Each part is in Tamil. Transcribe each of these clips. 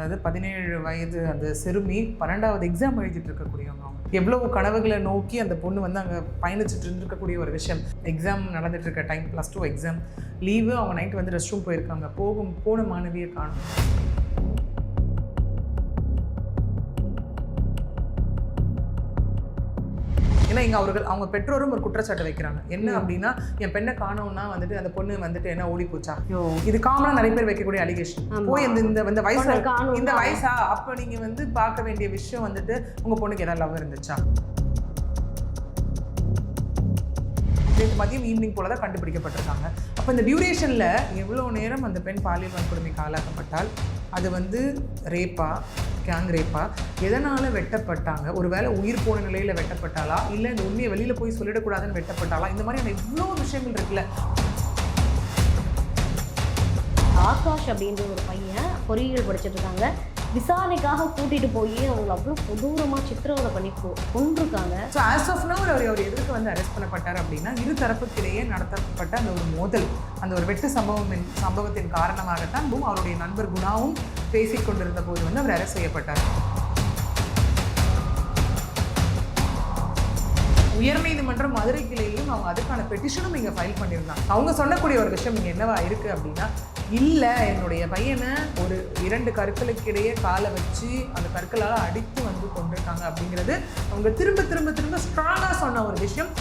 அதாவது 17 வயது அந்த சிறுமி 12வது எக்ஸாம் எழுதிட்டு இருக்கக்கூடியவங்க. அவங்க எவ்வளவு கனவுகளை நோக்கி அந்த பொண்ணு வந்து அங்கே பயணிச்சுட்டு இருந்திருக்கக்கூடிய ஒரு விஷயம். எக்ஸாம் நடந்துட்டு இருக்க டைம், +2 எக்ஸாம் லீவு. அவங்க நைட்டு வந்து ரெஸ்ட் ரூம் போயிருக்காங்க. போன மாணவியை காணும். ஏன்னா இங்கே அவங்க பெற்றோரும் ஒரு குற்றச்சாட்டு வைக்கிறாங்க. என்ன அப்படின்னா, என் பெண்ணை காணோம்னா வந்துட்டு அந்த பொண்ணு வந்துட்டு என்ன ஓடி போச்சா? இது காமனாக நிறைய பேர் வைக்கக்கூடிய அலிகேஷன். போய் இந்த வயசா அப்போ நீங்கள் வந்து பார்க்க வேண்டிய விஷயம் வந்துட்டு உங்கள் பொண்ணுக்கு ஏதாவது லவ் இருந்துச்சா? மதியம் ஈவினிங் போல தான் கண்டுபிடிக்கப்பட்டிருக்காங்க. அப்போ இந்த டியூரேஷனில் எவ்வளோ நேரம் அந்த பெண் பாலியல் வன்கொடுமைக்கு ஆளாக்கப்பட்டால் அது வந்து ரேப்பா, கேங் ரேப்பா, எதனால் வெட்டப்பட்டாங்க, ஒரு வேளை உயிர் போன நிலையில் வெட்டப்பட்டாலா, இல்லை இந்த உண்மையை வெளியில் போய் சொல்லிடக்கூடாதுன்னு வெட்டப்பட்டாலா, இந்த மாதிரியான இவ்வளோ விஷயங்கள் இருக்குல்ல. ஆகாஷ் அப்படின்ற ஒரு பையன் பொறியியல் படிச்சுட்டு இருக்காங்க. விசாரணைக்காக கூட்டிகிட்டு போய் அவங்களை அவ்வளோ கொடூரமாக சித்திரவதை பண்ணி கொண்டிருக்காங்க. ஸோ ஆஸ் ஆஃப் நவ் அவர் எதுக்கு வந்து அரெஸ்ட் பண்ணப்பட்டார் அப்படின்னா, இரு தரப்புக்கிடையே நடத்தப்பட்ட அந்த ஒரு மோதல், அந்த ஒரு வெட்டு சம்பவத்தின் காரணமாகத்தான் அவருடைய நண்பர் குணாவும் பேசிக் கொண்டிருந்த போது வந்து அவர் அரெஸ்ட் செய்யப்பட்டார். உயர்நீதிமன்றம் மதுரை கிளையிலும் அவங்க அதுக்கான பெட்டிஷனும் இங்கே ஃபைல் பண்ணியிருந்தாங்க. அவங்க சொல்லக்கூடிய ஒரு விஷயம் இங்கே என்னவா இருக்குது அப்படின்னா, இல்லை என்னுடைய பையனை ஒரு 2 கற்களுக்கிடையே காலை வச்சு அந்த கற்களால் அடித்து வந்து கொண்டிருக்காங்க அப்படிங்கிறது அவங்க திரும்ப திரும்ப திரும்ப ஸ்ட்ராங்காக சொன்ன ஒரு விஷயம்.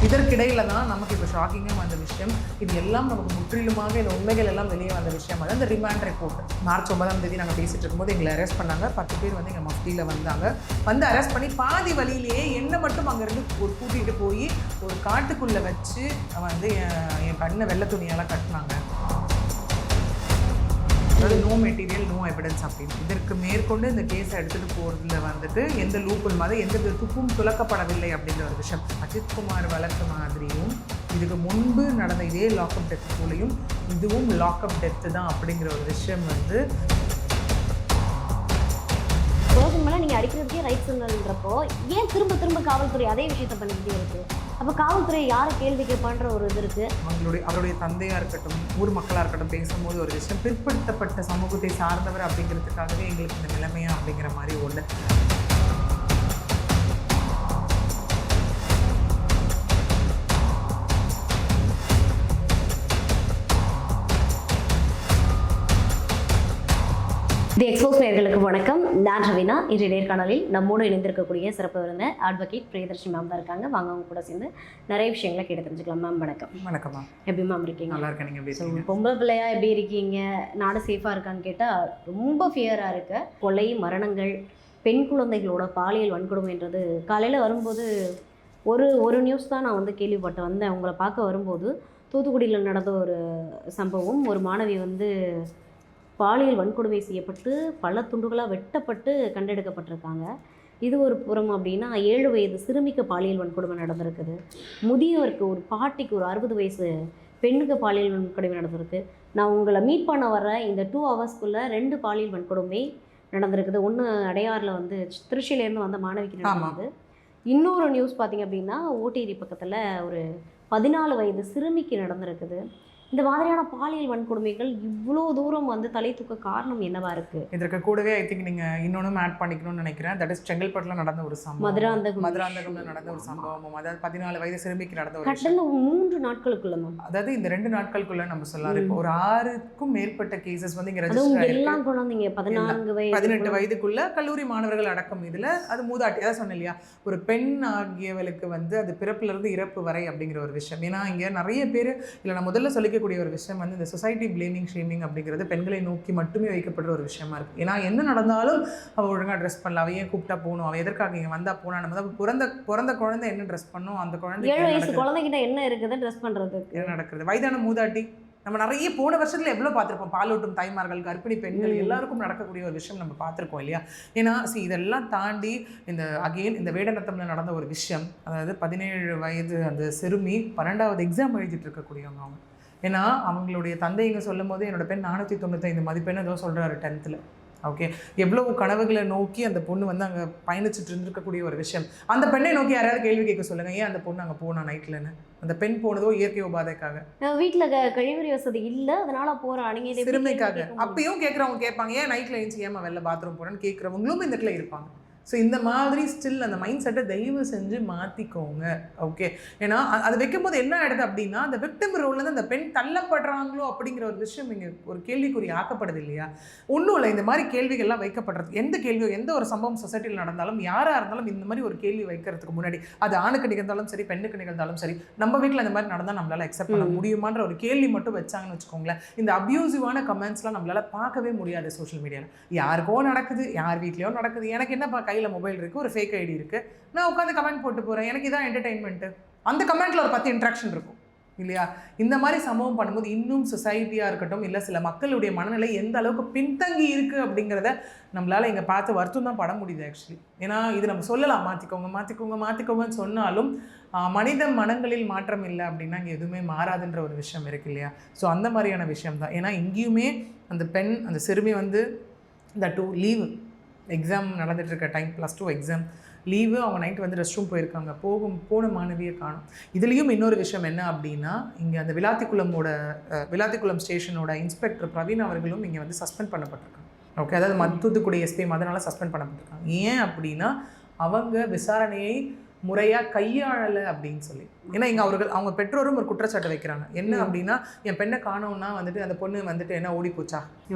இதற்கிடையில தான் நமக்கு இப்போ ஷாக்கிங்காக வந்த விஷயம், இது எல்லாம் நமக்கு முற்றிலுமாக இந்த உண்மைகள் எல்லாம் வெளியே வந்த விஷயம். அதாவது இந்த ரிமாண்ட் ரிப்போர்ட். மார்ச் 9ஆம் தேதி நாங்கள் பேசிகிட்டு இருக்கும்போது எங்களை அரெஸ்ட் பண்ணாங்க. 10 பேர் வந்து எங்கள் மஃப்டியில் வந்தாங்க. வந்து அரெஸ்ட் பண்ணி பாதி வழியிலேயே என்னை மட்டும் அங்கேருந்து கூட்டிகிட்டு போய் ஒரு காட்டுக்குள்ளே வச்சு வந்து என் கண்ணை வெள்ளை துணியெல்லாம் கட்டினாங்க. அதாவது நோ மெட்டீரியல் நோ எவிடன்ஸ் அப்படின்னு. இதற்கு மேற்கொண்டு இந்த கேஸை எடுத்துகிட்டு போகிறதுல வந்துட்டு எந்த லூப்புல் மாதிரி எந்த துப்பும் துலக்கப்படவில்லை அப்படிங்கிற ஒரு விஷயம். அஜித்குமார் வழக்கு மாதிரியும் இதுக்கு முன்பு நடந்த இதே லாக்அப் டெத் போலையும் இதுவும் லாக்அப் டெத்து தான் அப்படிங்கிற ஒரு விஷயம் வந்து மேலே நீங்கள் அடிக்கிறதுக்கே ரைட் சொன்னதுன்றப்போ ஏன் திரும்ப திரும்ப காவல்துறை அதே விஷயத்தை பண்ணிக்கிட்டே இருக்குது? அப்போ காவல்துறை யாரை கேள்வி கேட்பான்ற ஒரு இது இருக்குது. அவருடைய தந்தையாக இருக்கட்டும், ஊர் மக்களாக இருக்கட்டும், பேசும்போது ஒரு விஷயம், பிற்படுத்தப்பட்ட சமூகத்தை சார்ந்தவர் அப்படிங்கிறதுக்காகவே எங்களுக்கு இந்த நிலைமையா அப்படிங்கிற மாதிரி ஒன்று. தி எக்ஸ்போஸ் நேயர்களுக்கு வணக்கம். நான் ரவீனா. இன்றைய நேர்காணலில் நம்மோடு இணைந்திருக்கக்கூடிய சிறப்பு விருந்தினர் அட்வொகேட் பிரியதர்ஷினி மேம் தான் இருக்காங்க. வாங்க அவங்க கூட சேர்ந்து நிறைய விஷயங்களை கேட்டு தெரிஞ்சுக்கலாம். மேம் வணக்கம். வணக்கம் மேம். எப்படி மேம் இருக்கீங்க? நல்லா இருக்கேன். நீங்கள் எப்படி இருக்கீங்க? பொம்பளை பிள்ளையா எப்படி இருக்கீங்க? நாடு சேஃபாக இருக்கான்னு கேட்டால் ரொம்ப ஃபியராக இருக்கு. கொலை, மரணங்கள், பெண் குழந்தைகளோட பாலியல் வன்கொடுமைன்றது காலையில் வரும்போது ஒரு நியூஸ் தான் நான் வந்து கேள்விப்பட்டு வந்தேன். உங்களை பார்க்க வரும்போது தூத்துக்குடியில் நடந்த ஒரு சம்பவம், ஒரு மாணவி வந்து பாலியல் வன்கொடுமை செய்யப்பட்டு பல துண்டுகளாக வெட்டப்பட்டு கண்டெடுக்கப்பட்டிருக்காங்க. இது ஒரு புறம் அப்படின்னா, 7 வயது சிறுமிக்கு பாலியல் வன்கொடுமை நடந்திருக்குது. முதியவருக்கு, ஒரு பாட்டிக்கு, ஒரு 60 வயசு பெண்ணுக்கு பாலியல் வன்கொடுமை நடந்திருக்கு. நான் உங்களை மீட் பண்ண வர இந்த 2 ஹவர்ஸ்க்குள்ளே 2 பாலியல் வன்கொடுமை நடந்திருக்குது. ஒன்று அடையாறில் வந்து திருச்சியிலேருந்து வந்த மாணவிக்கு நடந்தது. இன்னொரு நியூஸ் பார்த்திங்க அப்படின்னா, ஓட்டேரி பக்கத்தில் ஒரு 14 வயது சிறுமிக்கு நடந்திருக்குது. இந்த மாதிரியான பாலியல் வன்கொடுமைகள் இவ்வளோ தூரம் வந்து தலை தூக்க காரணம் என்னவா இருக்கு? இதற்கு கூடவே ஐ திங்க் நீங்கள் இன்னொன்றும் ஆட் பண்ணிக்கணும்னு நினைக்கிறேன். தட் இஸ் செங்கல்பட்டில் நடந்த ஒரு சம்பவம், மதுராந்தகம்ல நடந்த ஒரு சம்பவம், அதாவது 14 வயது சிறுமிக்கு நடந்த ஒரு கட்டண 3 நாட்களுக்குள்ள மேம், அதாவது இந்த 2 நாட்களுக்குள்ள நம்ம சொல்லலாம். இப்போ ஒரு 6க்கும் மேற்பட்ட கேசஸ் வந்து இங்கே ரெஜிஸ்டர் எல்லாம் குழந்தைங்க 18 வயதுக்குள்ள கல்லூரி மாணவர்கள் அடக்கம். இதில் அது மூதாட்டி, அதான் சொன்னேன் இல்லையா, ஒரு பெண் ஆகியவளுக்கு வந்து அது பிறப்பிலிருந்து இறப்பு வரை அப்படிங்கிற ஒரு விஷயம். ஏன்னா இங்கே நிறைய பேர் இல்லை, நான் முதல்ல சொல்லிக்க கூடிய ஒரு விஷயம் வந்து இந்த சொசைட்டி பிளேமிங் ஷேமிங் அப்படிங்கிறது பெண்களை நோக்கி மட்டுமே வைக்கப்படுற ஒரு விஷயமா இருக்குது. ஏன்னா என்ன நடந்தாலும் அவள் ஒழுங்காக ட்ரெஸ் பண்ணல, அவள் ஏன் கூப்பிட்டா போகணும், அவள் எதற்காக இங்கே வந்தால் போனா, நம்ம தான் பிறந்த குழந்தை என்ன ட்ரெஸ் பண்ணும், அந்த குழந்தை 7 வயசு குழந்தைகிட்ட என்ன இருக்குது ட்ரெஸ் பண்ணுறது, என்ன நடக்கிறது. வயதான மூதாட்டி நம்ம நிறைய போன வருஷத்துல எவ்வளோ பார்த்துருப்போம். பாலூட்டும் தாய்மார்கள், கர்ப்பிணி பெண்கள் எல்லாருக்கும் நடக்கக்கூடிய ஒரு விஷயம் நம்ம பார்த்துருக்கோம் இல்லையா. ஏன்னா இதெல்லாம் தாண்டி இந்த வேடநத்தம்ல நடந்த ஒரு விஷயம், அதாவது 17 வயது அந்த சிறுமி 12வது எக்ஸாம் எழுதிட்டு இருக்கக்கூடியவங்க. அவங்க ஏன்னா அவங்களுடைய தந்தைங்க சொல்லும் போது என்னோட பெண் 495 மதிப்பெண் ஏதோ சொல்கிறாரு 10th. ஓகே, எவ்வளவு கனவுகளை நோக்கி அந்த பொண்ணு வந்து அங்கே பயணிச்சுட்டு இருந்திருக்கக்கூடிய ஒரு விஷயம். அந்த பெண்ணை நோக்கி யாராவது கேள்வி கேட்க சொல்லுங்க, ஏன் அந்த பொண்ணு அங்கே போனா நைட்லன்னு? அந்த பெண் போனதோ இயற்கை உபாதைக்காக, வீட்டில் கழிவறை வசதி இல்லை, அதனால போகிறா நீங்கள் இதை சிறுமைக்காக. அப்பயும் கேட்குறவங்க கேட்பாங்க, ஏன் நைட்டில் எழுந்து ஏமா வெளில பாத்ரூம் போகிறேன்னு கேட்குறவங்களும் இந்த இடத்துல இருப்பாங்க. ஸோ இந்த மாதிரி ஸ்டில் அந்த மைண்ட் செட்டை தயவு செஞ்சு மாற்றிக்கோங்க. ஓகே, ஏன்னா அது வைக்கும்போது என்ன ஆகிடுது அப்படின்னா, அந்த விக்டிம் ரோல்லேருந்து அந்த பெண் தள்ளப்படுறாங்களோ அப்படிங்கிற ஒரு விஷயம் இங்கே ஒரு கேள்விக்குறி ஆக்கப்படுது இல்லையா? ஒன்றும் இல்லை, இந்த மாதிரி கேள்விகள்லாம் வைக்கப்படுறது, எந்த கேள்வியோ எந்த ஒரு சம்பவம் சொசைட்டியில் நடந்தாலும் யாராக இருந்தாலும் இந்த மாதிரி ஒரு கேள்வி வைக்கிறதுக்கு முன்னாடி, அது ஆணுக்கு நிகழ்ந்தாலும் சரி பெண்ணுக்கு நிகழ்ந்தாலும் சரி, நம்ம வீட்டில் இந்த மாதிரி நடந்தால் நம்மளால் அக்செப்ட் பண்ண முடியுமான்ற ஒரு கேள்வி மட்டும் வச்சாங்கன்னு வச்சுக்கோங்களேன், இந்த அப்யூசிவான கமெண்ட்ஸ்லாம் நம்மளால் பார்க்கவே முடியாது சோஷியல் மீடியாவில். யாருக்கோ நடக்குது, யார் வீட்லையோ நடக்குது, எனக்கு என்னப்பா கையில் மொபைல் இருக்குது, ஒரு ஃபேக் ஐடி இருக்குது, நான் உட்காந்து கமெண்ட் போட்டு போகிறேன், எனக்கு இதான் என்டர்டெயின்மெண்ட்டு. அந்த கமெண்ட்டில் ஒரு 10 இன்ட்ராக்ஷன் இருக்கும் இல்லையா? இந்த மாதிரி சம்பவம் பண்ணும்போது இன்னும் சொசைட்டியாக இருக்கட்டும், இல்லை சில மக்களுடைய மனநிலை எந்த அளவுக்கு பின்தங்கி இருக்குது அப்படிங்கிறத நம்மளால் இங்கே பார்த்து வருத்தம் தான் பட முடியுது ஆக்சுவலி. ஏன்னா இது நம்ம சொல்லலாம், மாற்றிக்கோங்க மாற்றிக்கோங்க மாற்றிக்கோங்கன்னு சொன்னாலும் மனித மனங்களில் மாற்றம் இல்லை அப்படின்னா இங்கே எதுவுமே மாறாதுன்ற ஒரு விஷயம் இருக்குது இல்லையா? ஸோ அந்த மாதிரியான விஷயம் தான். ஏன்னா இங்கேயுமே அந்த பெண், அந்த சிறுமி வந்து இந்த லீவு எக்ஸாம் நடந்துகிட்ருக்க டைம், +2 எக்ஸாம் லீவு, அவங்க நைட் வந்து ரெஸ்ட் ரூம் போயிருக்காங்க, போன மாணவியை காணும். இதுலேயும் இன்னொரு விஷயம் என்ன அப்படின்னா, இங்கே அந்த விளாத்திக்குளம் ஸ்டேஷனோட இன்ஸ்பெக்டர் பிரவீன் அவர்களும் இங்கே வந்து சஸ்பெண்ட் பண்ணப்பட்டிருக்காங்க. ஓகே, அதாவது தூத்துக்குடி எஸ்பிஎம் அதனால் சஸ்பெண்ட் பண்ணப்பட்டிருக்காங்க. ஏன் அப்படின்னா அவங்க விசாரணையை முறையாக கையாளலை அப்படின்னு சொல்லி. ஏன்னா இங்கே அவங்க பெற்றோரும் ஒரு குற்றச்சாட்டு வைக்கிறாங்க. என்ன அப்படின்னா, என் பெண்ணை காணோம்னா வந்துட்டு அந்த பொண்ணு வந்துட்டு என்ன ஓடி போச்சா,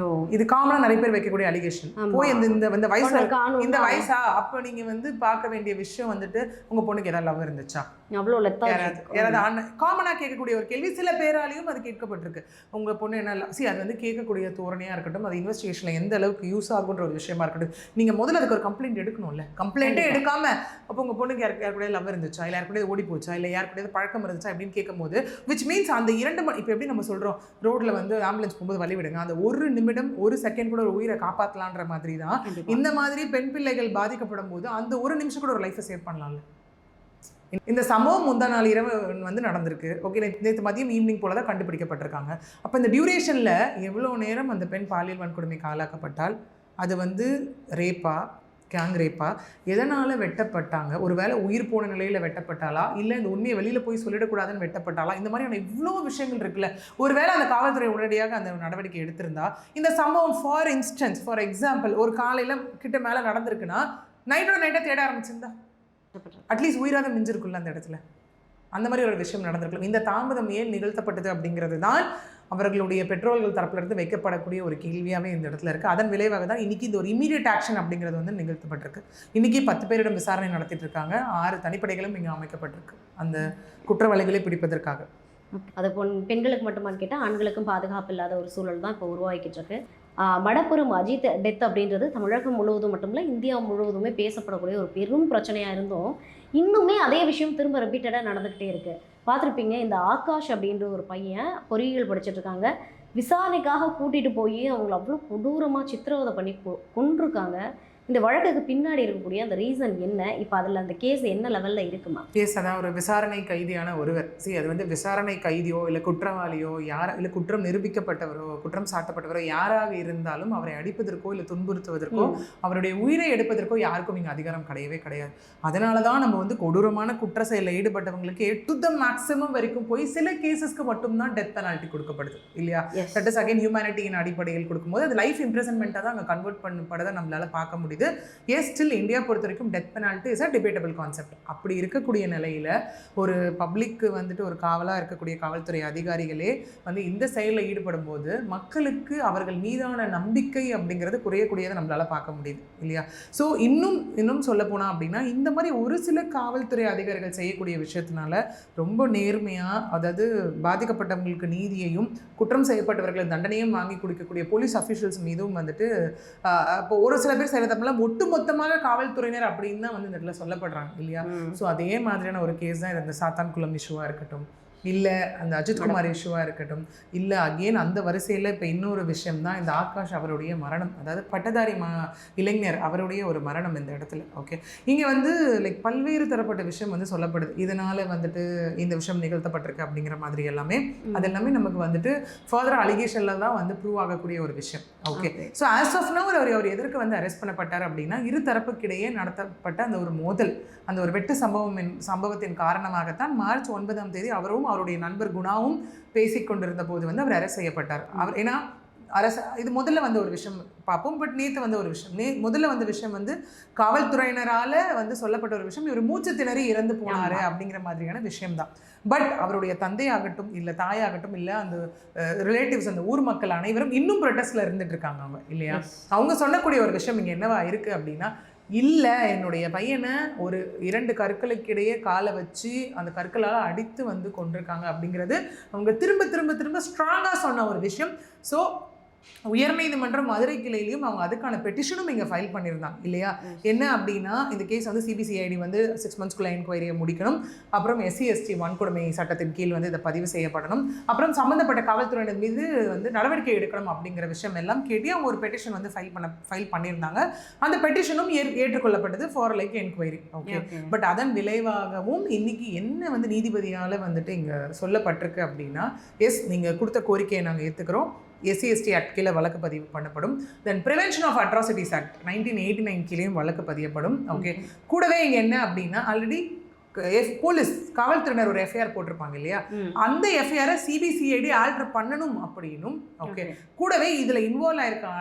இது காமனாக நிறைய பேர் வைக்கக்கூடிய அலிகேஷன். போய் இந்த வயசா அப்போ நீங்கள் வந்து பார்க்க வேண்டிய விஷயம் வந்துட்டு உங்கள் பொண்ணுக்கு ஏதாவது லவ் இருந்துச்சா, யாராவது காமனாக கேட்கக்கூடிய ஒரு கேள்வி. சில பேராலையும் அது கேட்கப்பட்டிருக்கு, உங்கள் பொண்ணு என்ன அது வந்து கேட்கக்கூடிய தோரணையாக இருக்கட்டும், அது இன்வெஸ்டிகேஷனில் எந்த அளவுக்கு யூஸ் ஆகுன்ற ஒரு விஷயமா இருக்கட்டும். நீங்கள் முதல்ல அதுக்கு ஒரு கம்ப்ளைண்ட் எடுக்கணும்ல. கம்ப்ளைண்ட்டே எடுக்காம அப்போ உங்கள் பொண்ணுக்கு யாருக்கூட லவ் இருந்துச்சா, இல்லை யாருக்கூட ஓடி போச்சா, இல்லை யாருக்கூட பழக்கம் இருந்துச்சா அப்படின்னு கேட்கும்போது, விச் மீன்ஸ் அந்த 2 மணி, இப்போ எப்படி நம்ம சொல்கிறோம், ரோட்டில் வந்து ஆம்புலன்ஸ் போகும்போது வழி விடுங்க, அந்த 1 நிமிடம் 1 செகண்ட் கூட ஒரு உயிரை காப்பாற்றலான்ற மாதிரி தான் இந்த மாதிரி பெண் பிள்ளைகள் பாதிக்கப்படும் போது அந்த 1 நிமிஷம் கூட ஒரு லைஃப்பை சேவ் பண்ணலாம்ல. இந்த சம்பவம் முந்தா நாள் இரவு வந்து நடந்திருக்கு. ஓகே, நேற்று மதியம் ஈவினிங் போல தான் கண்டுபிடிக்கப்பட்டிருக்காங்க. அப்போ இந்த டியூரேஷனில் எவ்வளோ நேரம் அந்த பெண் பாலியல் வன்கொடுமைக்கு ஆளாக்கப்பட்டால், அது வந்து ரேப்பா, கேங் ரேப்பா, எதனால் வெட்டப்பட்டாங்க, ஒரு வேளை உயிர் போன நிலையில் வெட்டப்பட்டாலா, இல்லை இந்த உண்மையை வெளியில் போய் சொல்லிடக்கூடாதுன்னு வெட்டப்பட்டாலா, இந்த மாதிரியான இவ்வளோ விஷயங்கள் இருக்குல்ல. ஒரு வேளை அந்த காவல்துறை உடனடியாக அந்த நடவடிக்கை எடுத்திருந்தா, இந்த சம்பவம் ஃபார் எக்ஸாம்பிள் ஒரு காலையில் கிட்ட மேலே நடந்திருக்குன்னா நைட்டோட தேட ஆரம்பிச்சிருந்தா அட்லீஸ்ட் உயிராக மிஞ்சிருக்குல்ல அந்த இடத்துல. அந்த மாதிரி ஒரு விஷயம் நடந்திருக்கலாம். இந்த தாமதம் ஏன் நிகழ்த்தப்பட்டது அப்படிங்கிறது தான் அவர்களுடைய பெற்றோர்கள் தரப்பிலிருந்து வைக்கப்படக்கூடிய ஒரு கேள்வியாகவே இந்த இடத்துல இருக்குது. அதன் விளைவாக தான் இன்றைக்கி இந்த ஒரு இமீடியட் ஆக்ஷன் அப்படிங்கிறது வந்து நிகழ்த்தப்பட்டிருக்கு. இன்றைக்கி 10 பேரிடம் விசாரணை நடத்திட்டு இருக்காங்க. 6 தனிப்படைகளும் இங்கே அமைக்கப்பட்டிருக்கு அந்த குற்றவாளிகளை பிடிப்பதற்காக. அது பெண்களுக்கு மட்டுமான்னு கேட்டால் ஆண்களுக்கும் பாதுகாப்பு இல்லாத ஒரு சூழல் தான் இப்போ உருவாக்கிட்டு இருக்கு. மடப்புறம் அஜித் டெத் அப்படின்றது தமிழகம் முழுவதும் மட்டும் இல்லை, இந்தியா முழுவதுமே பேசப்படக்கூடிய ஒரு பெரும் பிரச்சனையாக இருந்தும் இன்னுமே அதே விஷயம் திரும்ப ரிப்பீட்டடாக நடந்துக்கிட்டே இருக்குது. பார்த்துருப்பீங்க, இந்த ஆகாஷ் அப்படின்ற ஒரு பையன் பொறியியல் படிச்சுட்ருக்காங்க, விசாரணைக்காக கூட்டிகிட்டு போய் அவங்கள அவ்வளோ கொடூரமாக சித்திரவதை பண்ணி கொண்டிருக்காங்க. இந்த வழக்குக்கு பின்னாடி இருக்கக்கூடிய அந்த ரீசன் என்ன, இப்போ அதில் அந்த கேஸ் என்ன லெவலில் இருக்குமா? கேஸ் அதான் ஒரு விசாரணை கைதியான ஒருவர், அது வந்து விசாரணை கைதியோ இல்லை குற்றவாளியோ இல்லை குற்றம் நிரூபிக்கப்பட்டவரோ குற்றம் சாட்டப்பட்டவரோ யாராக இருந்தாலும் அவரை அடிப்பதற்கோ இல்லை துன்புறுத்துவதற்கோ அவருடைய உயிரை எடுப்பதற்கோ யாருக்கும் இங்கே அதிகாரம் கிடையவே கிடையாது. அதனால தான் நம்ம வந்து கொடூரமான குற்ற செயலில் ஈடுபட்டவங்களுக்கு டு த மேக்ஸிமம் வரைக்கும் போய் சில கேசஸ்க்கு மட்டும்தான் டெத் பெனால்ட்டி கொடுக்கப்படுது இல்லையா? தட் இஸ் அகைன் ஹியூமனிட்டியின் அடிப்படையில் கொடுக்கும்போது அது லைஃப் இம்ப்ரிசன்மெண்ட்டாக தான் அங்கே கன்வெர்ட் பண்ணப்படதை நம்மளால் பார்க்க முடியுது. எஸ், ஸ்டில் இந்தியா பொறுத்த வரைக்கும் death penalty is a debatable concept. அப்படி இருக்கக்கூடிய நிலையில் ஒரு பப்ளிக்கு வந்துட்டு ஒரு காவலாக இருக்கக்கூடிய காவல்துறை அதிகாரிகளே வந்து இந்த செயலில் ஈடுபடும் போது மக்களுக்கு அவர்கள் மீதான நம்பிக்கை அப்படிங்கிறது குறையக்கூடியதை நம்மளால் பார்க்க முடியுது இல்லையா? ஸோ இன்னும் சொல்லப்போனால் அப்படின்னா இந்த மாதிரி ஒரு சில காவல்துறை அதிகாரிகள் செய்யக்கூடிய விஷயத்தினால ரொம்ப நேர்மையாக, அதாவது பாதிக்கப்பட்டவங்களுக்கு நீதியையும் குற்றம் செய்யப்பட்டவர்களை தண்டனையும் வாங்கி கொடுக்கக்கூடிய போலீஸ் அஃபிஷியல்ஸ் மீதும் வந்துட்டு இப்போ ஒரு சில பேர் செய்கிறதப்பெல்லாம் ஒட்டுமொத்தமாக காவல்துறையினர் அப்படின்னு தான் வந்து இந்த இடத்துல சொல்லப்படுறாங்க இல்லையா? ஸோ அதே மாதிரியான ஒரு கேஸ் தான் இந்த சாத்தான்குளம் இஷ்யூவாக இருக்கட்டும், இல்லை அந்த அஜித்குமார் இஷ்யூவாக இருக்கட்டும், இல்லை அகெயின் அந்த வரிசையில் இப்போ இன்னொரு விஷயம் தான் இந்த ஆகாஷ் அவருடைய மரணம். அதாவது பட்டதாரி இளைஞர் அவருடைய ஒரு மரணம் இந்த இடத்துல. ஓகே, இங்கே வந்து லைக் பல்வேறு தரப்பட்ட விஷயம் வந்து சொல்லப்படுது. இதனால் வந்துட்டு இந்த விஷயம் நிகழ்த்தப்பட்டிருக்கு அப்படிங்கிற மாதிரி எல்லாமே அது எல்லாமே நமக்கு வந்துட்டு ஃபர்தர் அலிகேஷனில் தான் வந்து ப்ரூவ் ஆகக்கூடிய ஒரு விஷயம். Okay, so as of now அவர் எதற்கு வந்து அரெஸ்ட் பண்ணப்பட்டார் அப்படின்னா இரு தரப்புக்கிடையே நடத்தப்பட்ட அந்த ஒரு மோதல், அந்த ஒரு வெட்டு சம்பவத்தின் காரணமாகத்தான் மார்ச் 9ஆம் தேதி அவரும் அவருடைய நண்பர் குணாவும் பேசிக்கொண்டிருந்த போது வந்து அவர் அரெஸ்ட் செய்யப்பட்டார். அவர் ஏன்னா இது முதல்ல வந்த ஒரு விஷயம் பார்ப்போம். பட் நேற்று வந்த ஒரு விஷயம், முதல்ல வந்த விஷயம் வந்து காவல்துறையினரால் வந்து சொல்லப்பட்ட ஒரு விஷயம், இவர் மூச்சு திணறி இறந்து போனார் அப்படிங்கிற மாதிரியான விஷயம்தான். பட் அவருடைய தந்தையாகட்டும் இல்லை தாயாகட்டும் இல்லை அந்த ரிலேட்டிவ்ஸ் அந்த ஊர் மக்கள் அனைவரும் இன்னும் ப்ரொட்டஸ்டில் இருந்துட்டு இருக்காங்க அவங்க இல்லையா. அவங்க சொல்லக்கூடிய ஒரு விஷயம் இங்கே என்னவா இருக்குது அப்படின்னா, இல்லை என்னுடைய பையனை ஒரு 2 கற்களுக்கிடையே காலை வச்சு அந்த கற்களால் அடித்து வந்து கொண்டிருக்காங்க அப்படிங்கிறது அவங்க திரும்ப திரும்ப திரும்ப ஸ்ட்ராங்காக சொன்ன ஒரு விஷயம். ஸோ உயர்நீதிமன்றம் மதுரை கிளையிலையும் அவங்க அதுக்கான பெட்டிஷனும் இங்கே ஃபைல் பண்ணியிருந்தாங்க இல்லையா. என்ன அப்படின்னா இந்த கேஸ் வந்து சிபிசிஐடி வந்து 6 monthsக்குள்ள என்கொயரியை முடிக்கணும், அப்புறம் SC/ST வன்கொடுமை சட்டத்தின் கீழ் வந்து இதை பதிவு செய்யப்படணும், அப்புறம் சம்மந்தப்பட்ட காவல்துறையினர் மீது வந்து நடவடிக்கை எடுக்கணும் அப்படிங்கிற விஷயம் எல்லாம் கேட்டு அவங்க ஒரு பெட்டிஷன் வந்து ஃபைல் பண்ணியிருந்தாங்க. அந்த பெட்டிஷனும் ஏற்றுக்கொள்ளப்பட்டது for like enquiry. Okay, but அதன் விளைவாகவும் இன்னைக்கு என்ன வந்து நீதிபதியால் வந்துட்டு இங்கே சொல்லப்பட்டிருக்கு அப்படின்னா, எஸ் நீங்கள் கொடுத்த கோரிக்கையை நாங்கள் ஏற்றுக்கிறோம், SC/ST ஆக்ட் கீழே வழக்கு பதிவு பண்ணப்படும், தென் ப்ரிவென்ஷன் ஆஃப் அட்ராசிட்டிஸ் ஆக்ட் 1989 கீழேயும் வழக்கு பதியப்படும். ஓகே, கூடவே இங்கே என்ன அப்படின்னா ஆல்ரெடி போலீஸ் காவல்துறையினர் ஒரு எஃப்ஐஆர் போட்டிருப்பாங்க இல்லையா, அந்த எஃப்ஐஆரை சிபிசிஐடி ஆல்டர் பண்ணணும் அப்படின்னும். ஓகே, கூடவே இதில் இன்வால்வ் ஆயிருக்க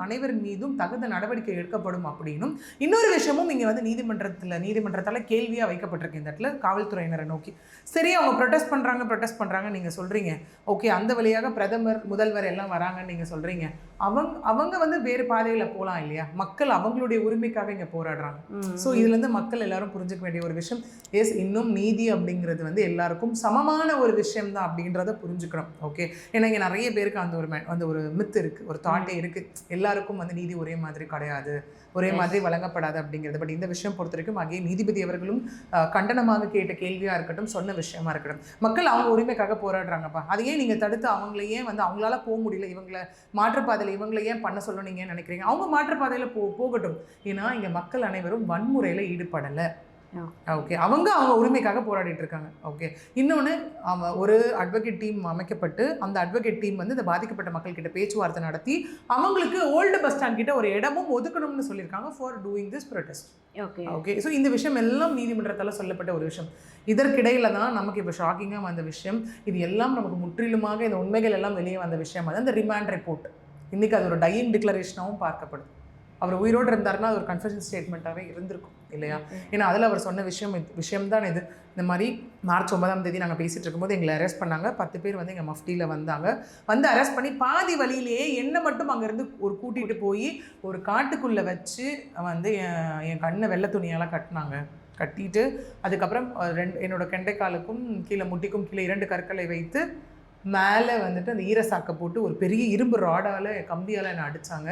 அனைவர் மீதும் தகுந்த நடவடிக்கை எடுக்கப்படும் அப்படின்னும் இன்னொரு விஷயமும் இங்கே வந்து நீதிமன்றத்தால் கேள்வியாக வைக்கப்பட்டிருக்கு இந்த இடத்துல காவல்துறையினரை நோக்கி. சரி, அவங்க ப்ரொட்டஸ்ட் பண்ணுறாங்க நீங்கள் சொல்கிறீங்க. ஓகே, அந்த வழியாக பிரதமர் முதல்வர் எல்லாம் வராங்கன்னு நீங்கள் சொல்கிறீங்க. அவங்க வந்து வேறு பாதையில் போகலாம் இல்லையா. மக்கள் அவங்களுடைய உரிமைக்காக இங்கே போராடுறாங்க. ஸோ இதுலேருந்து மக்கள் எல்லாரும் புரிஞ்சுக்க வேண்டிய ஒரு விஷயம், எஸ் இன்னும் நீதி அப்படிங்கிறது வந்து எல்லாருக்கும் சமமான ஒரு விஷயம் தான் அப்படின்றத புரிஞ்சுக்கணும். ஓகே, ஏன்னா இங்கே நிறைய பேருக்கு அந்த ஒரு மித்து இருக்குது, ஒரு தாட்டே இருக்குது, எல்லாருக்கும் வந்து நீதி ஒரே மாதிரி கிடையாது, ஒரே மாதிரி வழங்கப்படாது அப்படிங்கிறது. பட் இந்த விஷயம் பொறுத்த வரைக்கும் அங்கே நீதிபதி அவர்களும் கண்டனமாக கேட்ட கேள்வியாக இருக்கட்டும், சொன்ன விஷயமா இருக்கட்டும், மக்கள் அவங்க உரிமைக்காக போராடுறாங்கப்பா, அதையே நீங்கள் தடுத்து அவங்களையே வந்து அவங்களால போக முடியல, இவங்களை மாற்றுப்பாதையில் இவங்களை ஏன் பண்ண சொல்ல நீங்கள் நினைக்கிறீங்க, அவங்க மாற்றுப்பாதையில் போகட்டும். ஏன்னா இங்கே மக்கள் அனைவரும் வன்முறையில் ஈடுபடலை. ஓகே, அவங்க உரிமைக்காக போராடிட்டு இருக்காங்க. ஓகே, இன்னொன்று ஒரு அட்வொகேட் டீம் அமைக்கப்பட்டு அந்த அட்வொகேட் டீம் வந்து இந்த பாதிக்கப்பட்ட மக்கள் கிட்ட பேச்சுவார்த்தை நடத்தி அவங்களுக்கு ஓல்டு பஸ் ஸ்டாண்ட் கிட்ட ஒரு இடமும் ஒதுக்கணும்னு சொல்லியிருக்காங்க for doing this protest. Okay, so இந்த விஷயம் எல்லாம் நீதிமன்றத்தால் சொல்லப்பட்ட ஒரு விஷயம். இதற்கிடையில தான் நமக்கு இப்போ ஷாக்கிங்காக வந்த விஷயம், இது எல்லாம் நமக்கு முற்றிலுமாக இந்த உண்மைகள் எல்லாம் வெளியே வந்த விஷயம் வந்து அந்த ரிமாண்ட் ரிப்போர்ட். இன்றைக்கி அது ஒரு டையிங் டிக்ளரேஷனாகவும் பார்க்கப்படுது. அவர் உயிரோடு இருந்தாருன்னா அது ஒரு கன்ஃபெஷன் ஸ்டேட்மெண்ட்டாகவே இருந்திருக்கும் இல்லையா. ஏன்னா அதில் அவர் சொன்ன விஷயம்தான் இது. இந்த மாதிரி மார்ச் 9ஆம் தேதி நாங்கள் பேசிகிட்டு இருக்கும்போது எங்களை அரெஸ்ட் பண்ணாங்க, 10 பேர் வந்து எங்கள் மஃப்டியில் வந்து அரெஸ்ட் பண்ணி பாதி வழியிலேயே என்னை மட்டும் அங்கேருந்து கூட்டிகிட்டு போய் ஒரு காட்டுக்குள்ளே வச்சு வந்து என் கண்ணை வெள்ளை துணியால் கட்டிட்டு அதுக்கப்புறம் என்னோடய கெண்டைக்காலுக்கும் கீழே முட்டிக்கும் கீழே 2 கற்களை வைத்து மேலே வந்துட்டு அந்த ஈரசாக்கை போட்டு ஒரு பெரிய இரும்பு ராடால் கம்பியால் என்னை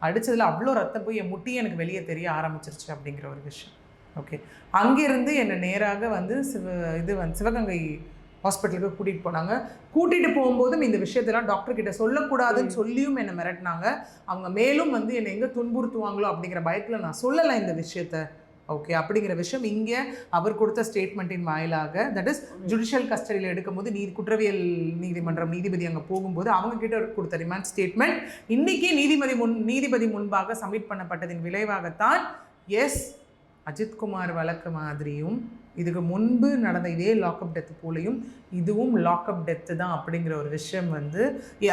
அடித்ததில் அவ்வளோ ரத்தம் போய் என் முட்டியை எனக்கு வெளியே தெரிய ஆரம்பிச்சிருச்சு அப்படிங்கிற ஒரு விஷயம். ஓகே, அங்கேருந்து என்னை நேராக வந்து சிவகங்கை ஹாஸ்பிட்டலுக்கு கூட்டிகிட்டு போனாங்க. கூட்டிகிட்டு போகும்போதும் இந்த விஷயத்தெல்லாம் டாக்டர்கிட்ட சொல்லக்கூடாதுன்னு சொல்லியும் என்னை மிரட்டினாங்க. அவங்க மேலும் வந்து என்னை எங்கே துன்புறுத்துவாங்களோ அப்படிங்கிற பயத்தில் நான் சொல்லலை இந்த விஷயத்த. ஓகே, அப்படிங்கிற விஷயம் இங்கே அவர் கொடுத்த ஸ்டேட்மெண்ட்டின் வாயிலாக, தட் இஸ் ஜுடிஷியல் கஸ்டடியில் எடுக்கும்போது குற்றவியல் நீதிமன்றம் நீதிபதி அங்கே போகும்போது அவங்க கிட்ட கொடுத்த ரிமாண்ட் ஸ்டேட்மெண்ட் இன்னைக்கு நீதிபதி முன்பாக சப்மிட் பண்ணப்பட்டதின் விளைவாகத்தான் எஸ் அஜித்குமார் வழக்கு மாதிரியும் இதுக்கு முன்பு நடந்த இதே லாக்அப் டெத்து போலையும் இதுவும் லாக்அப் டெத்து தான் அப்படிங்கிற ஒரு விஷயம் வந்து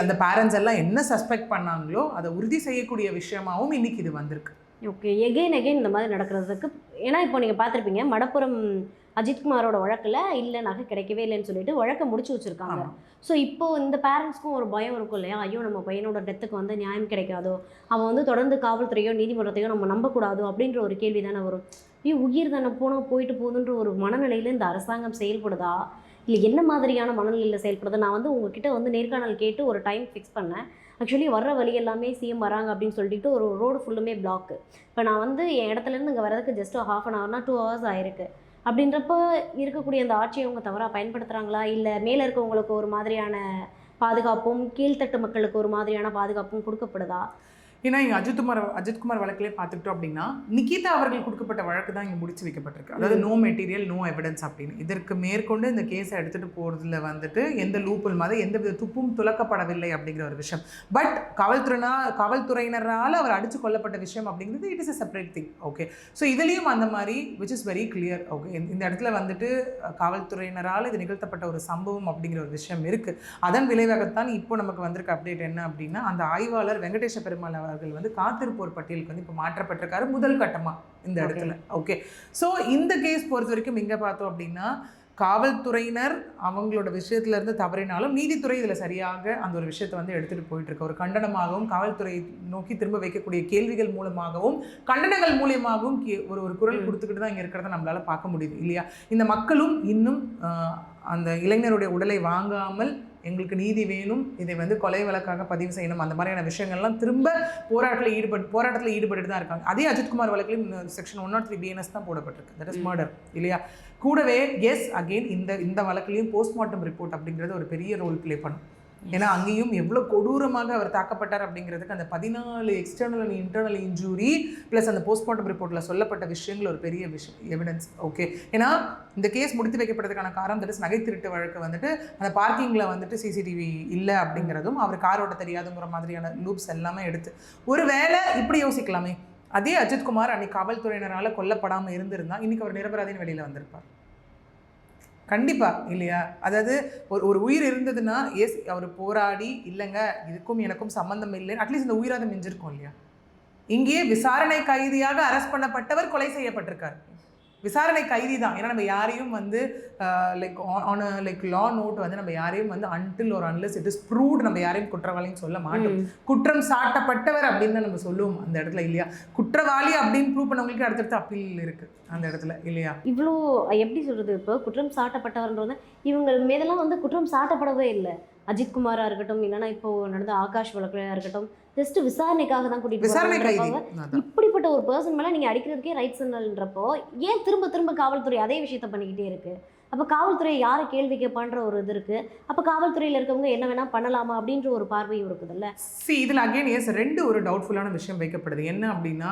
அந்த பேரண்ட்ஸ் எல்லாம் என்ன சஸ்பெக்ட் பண்ணாங்களோ அதை உறுதி செய்யக்கூடிய விஷயமாகவும் இன்னைக்கு இது வந்திருக்கு. ஓகே, எகெயின் இந்த மாதிரி நடக்கிறதுக்கு, ஏன்னா இப்போ நீங்கள் பார்த்துருப்பீங்க மடப்புறம் அஜித்குமாரோட வழக்கில் இல்லை நகை கிடைக்கவே இல்லைன்னு சொல்லிட்டு வழக்கை முடிச்சு வச்சுருக்காங்க. ஸோ இப்போது இந்த பேரண்ட்ஸ்க்கும் ஒரு பயம் இருக்கும் இல்லையா, ஐயோ நம்ம பையனோட டெத்துக்கு வந்து நியாயம் கிடைக்காதோ, அவன் வந்து தொடர்ந்து காவல்துறையோ நீதிமன்றத்தையோ நம்ம நம்பக்கூடாதோ அப்படின்ற ஒரு கேள்வி தானே வரும். ஐயோ உயிர் தானே போயிட்டு போகுதுன்ற ஒரு மனநிலையில் இந்த அரசாங்கம் செயல்படுதா, இல்லை என்ன மாதிரியான மனநிலையில் செயல்படுது? நான் வந்து உங்ககிட்ட வந்து நேர்காணல் கேட்டு ஒரு டைம் ஃபிக்ஸ் பண்ணேன். ஆக்சுவலி வர்ற வழி எல்லாமே சிஎம் வராங்க அப்படின்னு சொல்லிட்டு ஒரு ரோடு ஃபுல்லுமே பிளாக்கு. இப்போ நான் வந்து என் இடத்துலேருந்து இங்கே வரதுக்கு ஜஸ்ட் 1/2 hour 2 hours ஆயிருக்கு. அப்படின்றப்ப இருக்கக்கூடிய அந்த ஆட்சியை அவங்க தவறாக பயன்படுத்துகிறாங்களா, இல்லை மேலே இருக்கவங்களுக்கு ஒரு மாதிரியான பாதுகாப்பும் கீழ்த்தட்டு மக்களுக்கு ஒரு மாதிரியான பாதுகாப்பும் கொடுக்கப்படுதா? ஏன்னா இங்கே அஜித்குமார் வழக்கிலே பார்த்துக்கிட்டோம் அப்படின்னா நிகிதா அவர்கள் கொடுக்கப்பட்ட வழக்கு தான் இங்கே முடிச்சு வைக்கப்பட்டிருக்கு. அதாவது நோ மெட்டீரியல் நோ எவிடன்ஸ் அப்படின்னு. இதற்கு மேற்கொண்டு இந்த கேஸை எடுத்துகிட்டு போகிறதுல வந்துட்டு எந்த லூப்புல் மாதிரி எந்த வித துப்பும் துலக்கப்படவில்லை அப்படிங்கிற ஒரு விஷயம். பட் காவல்துறையினரால் அவர் அடித்து கொல்லப்பட்ட விஷயம் அப்படிங்கிறது it is a separate thing. Okay, so இதுலேயும் அந்த மாதிரி which is very clear. Okay, இந்த இடத்துல வந்துட்டு காவல்துறையினரால் இது நிகழ்த்தப்பட்ட ஒரு சம்பவம் அப்படிங்கிற ஒரு விஷயம் இருக்குது. அதன் விளைவாகத்தான் இப்போ நமக்கு வந்திருக்க அப்டேட் என்ன அப்படின்னா, அந்த ஆய்வாளர் வெங்கடேஷ பெருமாள் அவர்கள் வந்து காத்திருப்போர் பட்டியலுக்கு வந்து இப்போ மாற்றப்பட்டிருக்காரு முதல் கட்டமா இந்த இடத்துல. ஓகே, ஸோ இந்த கேஸ் பொறுத்த வரைக்கும் இங்கே பார்த்தோம் அப்படின்னா காவல்துறையினர் அவங்களோட விஷயத்துல இருந்து தவறினாலும் நீதித்துறை இதில் சரியாக அந்த ஒரு விஷயத்தை வந்து எடுத்துகிட்டு போயிட்டு இருக்க ஒரு கண்டனமாகவும் காவல்துறை நோக்கி திரும்ப வைக்கக்கூடிய கேள்விகள் மூலமாகவும் கண்டனங்கள் மூலியமாகவும் ஒரு குரல் கொடுத்துக்கிட்டு தான் இங்கே இருக்கிறத நம்மளால பார்க்க முடியுது இல்லையா? இந்த மக்களும் இன்னும் அந்த இளைஞருடைய உடலை வாங்காமல் எங்களுக்கு நீதி வேணும், இதை வந்து கொலை வழக்காக பதிவு செய்யணும், அந்த மாதிரியான விஷயங்கள்லாம் திரும்ப போராட்டத்தில் ஈடுபட்டு தான் இருக்காங்க. அதே அஜித்குமார் வழக்கிலும் செக்ஷன் 103 BNS தான் போடப்பட்டிருக்கு, தட் இஸ் மர்டர் இல்லையா? கூடவே எஸ் அகெயின் இந்த வழக்கிலையும் போஸ்ட்மார்ட்டம் ரிப்போர்ட் அப்படிங்கிறது ஒரு பெரிய ரோல் ப்ளே பண்ணும். ஏன்னா அங்கேயும் எவ்வளோ கொடூரமாக அவர் தாக்கப்பட்டார் அப்படிங்கிறதுக்கு அந்த 14 external and internal injury plus அந்த போஸ்ட்மார்ட்டம் ரிப்போர்ட்டில் சொல்லப்பட்ட விஷயங்கள் ஒரு பெரிய எவிடன்ஸ். ஓகே, ஏன்னா இந்த கேஸ் முடித்து வைக்கப்பட்டதுக்கான காரணம் தட் இஸ் நகை திருட்டு வழக்கு வந்துட்டு அந்த பார்க்கிங்கில் வந்துட்டு சிசிடிவி இல்லை அப்படிங்கிறதும் அவர் கார் ஓட்ட தெரியாதுங்கிற மாதிரியான லூப்ஸ் எல்லாமே எடுத்து ஒரு வேளை இப்படி யோசிக்கலாமே, அதே அஜித்குமார் அன்னைக்கு காவல்துறையினரால் கொல்லப்படாமல் இருந்திருந்தால் இன்றைக்கி அவர் நிரபராதின்னு வெளியில் வந்திருப்பார் கண்டிப்பாக இல்லையா? அதாவது ஒரு உயிர் இருந்ததுன்னா எஸ் அவர் போராடி இல்லைங்க இதுக்கும் எனக்கும் சம்மந்தம் இல்லைன்னு அட்லீஸ்ட் இந்த உயிராத மிஞ்சிருக்கும் இல்லையா? இங்கேயே விசாரணை கைதியாக அரெஸ்ட் பண்ணப்பட்டவர் கொலை செய்யப்பட்டிருக்கார். விசாரணை கைதி தான். ஏன்னா நம்ம யாரையும் வந்து லைக் லா நோட் வந்து நம்ம யாரையும் வந்து அன்டில் ஒரு அன்லெஸ் இட் இஸ் ப்ரூவ்ட் நம்ம யாரையும் குற்றவாளின்னு சொல்ல மாட்டோம். குற்றம் சாட்டப்பட்டவர் அப்படின்னு தான் நம்ம சொல்லுவோம் அந்த இடத்துல இல்லையா? குற்றவாளி அப்படின்னு ப்ரூவ் பண்ணவங்களுக்கு அடுத்தடுத்து அப்பீல் இருக்குது அந்த இடத்துல இல்லையா? இவ்வளோ எப்படி சொல்கிறது, இப்போ குற்றம் சாட்டப்பட்டவர்ன்றது இவங்க மீதெல்லாம் வந்து குற்றம் சாட்டப்படவே இல்லை. அஜித்குமாராக இருக்கட்டும், இல்லைன்னா இப்போ நடந்த ஆகாஷ் வழக்கிலையாக இருக்கட்டும், ஜஸ்ட் விசாரணைக்காக தான் கூட்டிட்டு இப்படிப்பட்ட ஒரு பர்சன் மேலே நீங்கள் அடிக்கிறதுக்கே ரைட்ஸ் இல்லைன்றப்போ ஏன் திரும்ப திரும்ப காவல்துறை அதே விஷயத்த பண்ணிக்கிட்டே இருக்கு? அப்போ காவல்துறை யாரை கேள்வி கேட்பான்ற ஒரு இது இருக்குது. அப்போ காவல்துறையில் இருக்கவங்க என்ன வேணால் பண்ணலாமா அப்படின்ற ஒரு பார்வையும் இருக்குதுல்ல. இதில் அகெயின் எஸ் ஒரு டவுட்ஃபுல்லான விஷயம் வைக்கப்படுது. என்ன அப்படின்னா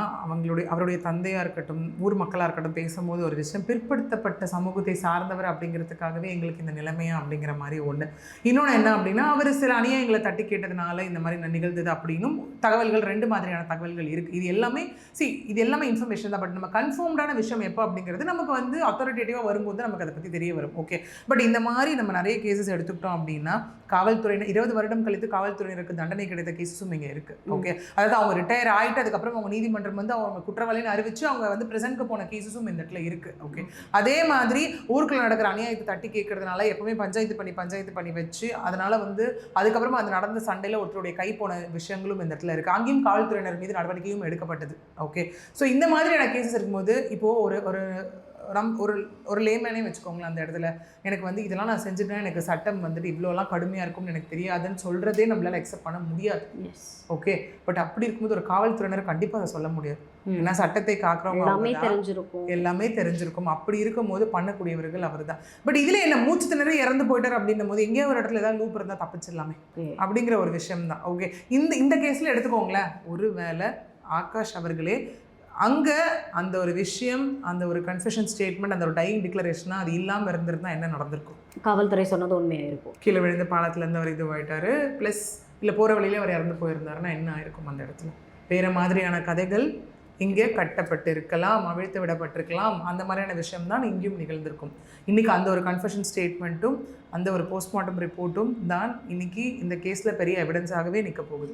அவருடைய தந்தையாக இருக்கட்டும் ஊர் மக்களாக இருக்கட்டும் பேசும்போது ஒரு விஷயம் பிற்படுத்தப்பட்ட சமூகத்தை சார்ந்தவர் அப்படிங்கிறதுக்காகவே எங்களுக்கு இந்த நிலைமையா அப்படிங்கிற மாதிரி ஒன்று. இன்னொன்று என்ன அப்படின்னா அவர் சில அநியாயங்களை தட்டி கேட்டதுனால இந்த மாதிரி நிகழ்ந்தது அப்படின்னும் தகவல்கள் 2 மாதிரியான தகவல்கள் இருக்குது. இது எல்லாமே இன்ஃபர்மேஷன் தான். பட் நம்ம கன்ஃபார்ம்டான விஷயம் எப்போ அப்படிங்கிறது நமக்கு வந்து அத்தாரிட்டேட்டிவாக வரும்போது நமக்கு அதை பற்றி தெரிய வரும். ஓகே, பட் இந்த மாதிரி நம்ம நிறைய கேசஸ் எடுத்துக்கிட்டோம் அப்படின்னா காவல்துறையினர் 20 வருடம் கழித்து காவல்துறையினருக்கு தண்டனை கிடைத்த கேசஸும் இங்கே இருக்குது. ஓகே, அதாவது அவங்க ரிட்டையர் ஆகிட்டு அதுக்கப்புறம் அவங்க நீதிமன்றம் வந்து அவங்க குற்றவாளின்னு அறிவிச்சு அவங்க வந்து பிரசன்ட்க்கு போன கேசஸும் இந்த இடத்துல இருக்குது. ஓகே, அதே மாதிரி ஊருக்குள்ள நடக்கிற அநியாயத்தை தட்டி கேட்கறதுனால எப்பவுமே பஞ்சாயத்து பண்ணி வச்சு அதனால வந்து அதுக்கப்புறமா அது நடந்த சண்டையில் ஒருத்தருடைய கை போன விஷயங்களும் இந்த இடத்துல இருக்குது. அங்கேயும் காவல்துறையினர் மீது நடவடிக்கையும் எடுக்கப்பட்டது. ஓகே, ஸோ இந்த மாதிரியான கேசஸ் இருக்கும்போது இப்போது ஒரு லேமேனே வச்சுக்கோங்களேன் அந்த இடத்துல எனக்கு வந்து இதெல்லாம் நான் செஞ்சுட்டேன் எனக்கு சட்டம் வந்துட்டு இவ்வளோலாம் கடுமையாக இருக்கும்னு எனக்கு தெரியாதுன்னு சொல்கிறதே நம்மளால் அக்செப்ட் பண்ண முடியாது. ஓகே, பட் அப்படி இருக்கும்போது ஒரு காவல்துறையினர் கண்டிப்பாக அதை சொல்ல முடியாது. ஏன்னா சட்டத்தை காக்கிறவங்க எல்லாமே தெரிஞ்சிருக்கும். அப்படி இருக்கும்போது பண்ணக்கூடியவர்கள் அவர் தான். பட் இதில் என்ன மூச்சு திணறி இறந்து போயிட்டார் அப்படின்னும் போது எங்கேயோ ஒரு இடத்துல ஏதாவது லூப் இருந்தால் தப்பிச்சிடலாமே அப்படிங்கிற ஒரு விஷயம் தான். ஓகே, இந்த கேஸில் எடுத்துக்கோங்களேன், ஒரு வேளை ஆகாஷ் அவர்களே அங்கே அந்த ஒரு விஷயம் அந்த ஒரு கன்ஃபெஷன் ஸ்டேட்மெண்ட் அந்த ஒரு டையிங் டிக்ளரேஷனாக அது இல்லாமல் இருந்திருந்தால் என்ன நடந்திருக்கும்? காவல்துறை சொன்னது உண்மையாக இருக்கும். கீழே விழுந்த பாலத்துலேருந்து அவர் இதுவாயிட்டாரு ப்ளஸ் இல்லை போகிற வழியிலே அவர் இறந்து போயிருந்தாருன்னா என்ன ஆயிருக்கும்? அந்த இடத்துல வேறு மாதிரியான கதைகள் இங்கே கட்டப்பட்டு இருக்கலாம், அவிழ்த்து விடப்பட்டிருக்கலாம். அந்த மாதிரியான விஷயம் தான் இங்கேயும் நிகழ்ந்திருக்கும். இன்றைக்கி அந்த ஒரு கன்ஃபெஷன் ஸ்டேட்மெண்ட்டும் அந்த ஒரு போஸ்ட்மார்ட்டம் ரிப்போர்ட்டும் தான் இன்றைக்கி இந்த கேஸில் பெரிய எவிடன்ஸாகவே நிற்க போகுது.